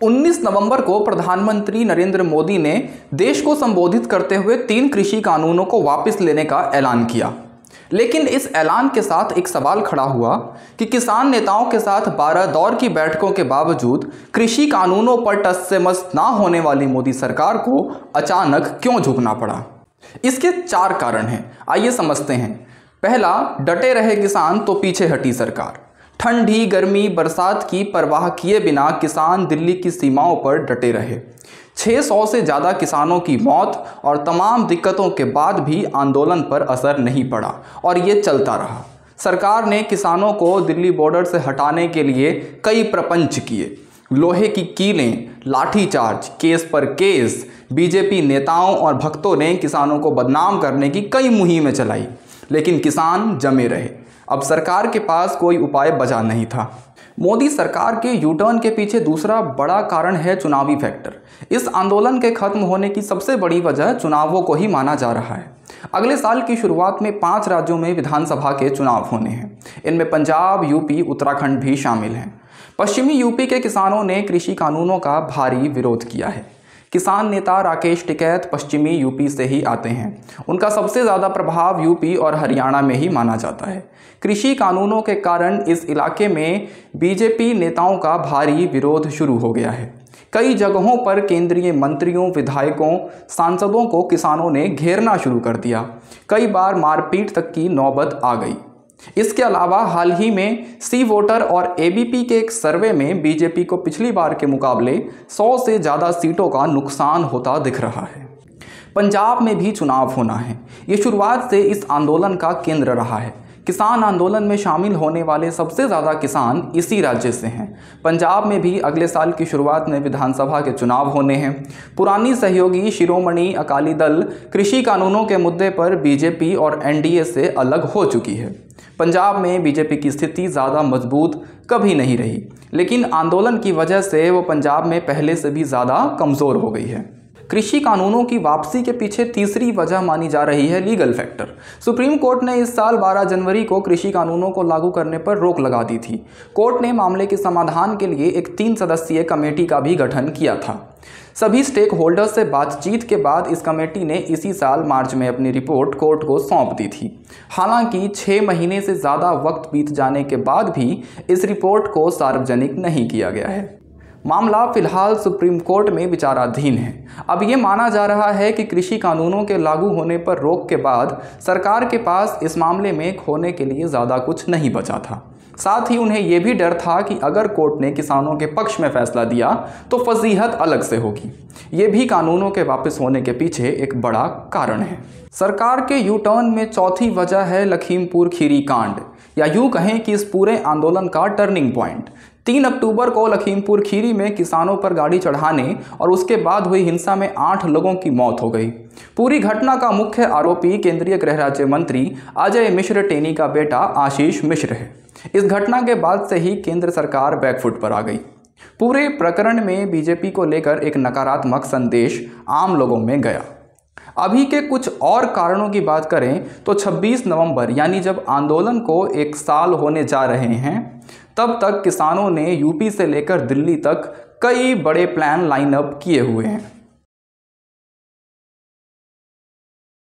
19 नवंबर को प्रधानमंत्री नरेंद्र मोदी ने देश को संबोधित करते हुए 3 कृषि कानूनों को वापस लेने का ऐलान किया। लेकिन इस ऐलान के साथ एक सवाल खड़ा हुआ कि किसान नेताओं के साथ 12 दौर की बैठकों के बावजूद कृषि कानूनों पर टस से मस ना होने वाली मोदी सरकार को अचानक क्यों झुकना पड़ा। इसके 4 कारण हैं, आइए समझते हैं। पहला, डटे रहे किसान तो पीछे हटी सरकार। ठंडी गर्मी बरसात की परवाह किए बिना किसान दिल्ली की सीमाओं पर डटे रहे। 600 से ज़्यादा किसानों की मौत और तमाम दिक्कतों के बाद भी आंदोलन पर असर नहीं पड़ा और ये चलता रहा। सरकार ने किसानों को दिल्ली बॉर्डर से हटाने के लिए कई प्रपंच किए। लोहे की कीलें, लाठीचार्ज, केस पर केस। बीजेपी नेताओं और भक्तों ने किसानों को बदनाम करने की कई मुहिमें चलाई, लेकिन किसान जमे रहे। अब सरकार के पास कोई उपाय बचा नहीं था। मोदी सरकार के यू टर्न के पीछे दूसरा बड़ा कारण है चुनावी फैक्टर। इस आंदोलन के खत्म होने की सबसे बड़ी वजह चुनावों को ही माना जा रहा है। अगले साल की शुरुआत में 5 राज्यों में विधानसभा के चुनाव होने हैं। इनमें पंजाब, यूपी, उत्तराखंड भी शामिल हैं। पश्चिमी यूपी के किसानों ने कृषि कानूनों का भारी विरोध किया है। किसान नेता राकेश टिकैत पश्चिमी यूपी से ही आते हैं। उनका सबसे ज़्यादा प्रभाव यूपी और हरियाणा में ही माना जाता है। कृषि कानूनों के कारण इस इलाके में बीजेपी नेताओं का भारी विरोध शुरू हो गया है। कई जगहों पर केंद्रीय मंत्रियों, विधायकों, सांसदों को किसानों ने घेरना शुरू कर दिया। कई बार मारपीट तक की नौबत आ गई। इसके अलावा हाल ही में सी वोटर और एबीपी के एक सर्वे में बीजेपी को पिछली बार के मुकाबले 100 से ज़्यादा सीटों का नुकसान होता दिख रहा है। पंजाब में भी चुनाव होना है। ये शुरुआत से इस आंदोलन का केंद्र रहा है। किसान आंदोलन में शामिल होने वाले सबसे ज़्यादा किसान इसी राज्य से हैं। पंजाब में भी अगले साल की शुरुआत में विधानसभा के चुनाव होने हैं। पुरानी सहयोगी शिरोमणि अकाली दल कृषि कानूनों के मुद्दे पर बीजेपी और एनडीए से अलग हो चुकी है। पंजाब में बीजेपी की स्थिति ज़्यादा मजबूत कभी नहीं रही, लेकिन आंदोलन की वजह से वो पंजाब में पहले से भी ज़्यादा कमज़ोर हो गई है। कृषि कानूनों की वापसी के पीछे तीसरी वजह मानी जा रही है लीगल फैक्टर। सुप्रीम कोर्ट ने इस साल 12 जनवरी को कृषि कानूनों को लागू करने पर रोक लगा दी थी। कोर्ट ने मामले के समाधान के लिए एक 3 सदस्यीय कमेटी का भी गठन किया था। सभी स्टेक होल्डर्स से बातचीत के बाद इस कमेटी ने इसी साल मार्च में अपनी रिपोर्ट कोर्ट को सौंप दी थी। हालांकि 6 महीने से ज़्यादा वक्त बीत जाने के बाद भी इस रिपोर्ट को सार्वजनिक नहीं किया गया है। मामला फिलहाल सुप्रीम कोर्ट में विचाराधीन है। अब ये माना जा रहा है कि कृषि कानूनों के लागू होने पर रोक के बाद सरकार के पास इस मामले में खोने के लिए ज़्यादा कुछ नहीं बचा था। साथ ही उन्हें यह भी डर था कि अगर कोर्ट ने किसानों के पक्ष में फैसला दिया तो फजीहत अलग से होगी। ये भी कानूनों के वापस होने के पीछे एक बड़ा कारण है। सरकार के यू टर्न में चौथी वजह है लखीमपुर खीरी कांड, या यूँ कहें कि इस पूरे आंदोलन का टर्निंग पॉइंट। 3 अक्टूबर को लखीमपुर खीरी में किसानों पर गाड़ी चढ़ाने और उसके बाद हुई हिंसा में 8 लोगों की मौत हो गई। पूरी घटना का मुख्य आरोपी केंद्रीय गृह राज्य मंत्री अजय मिश्र टेनी का बेटा आशीष मिश्र है। इस घटना के बाद से ही केंद्र सरकार बैकफुट पर आ गई। पूरे प्रकरण में बीजेपी को लेकर एक नकारात्मक संदेश आम लोगों में गया। अभी के कुछ और कारणों की बात करें तो 26 नवंबर यानी जब आंदोलन को 1 साल होने जा रहे हैं, तब तक किसानों ने यूपी से लेकर दिल्ली तक कई बड़े प्लान लाइन अप किए हुए हैं।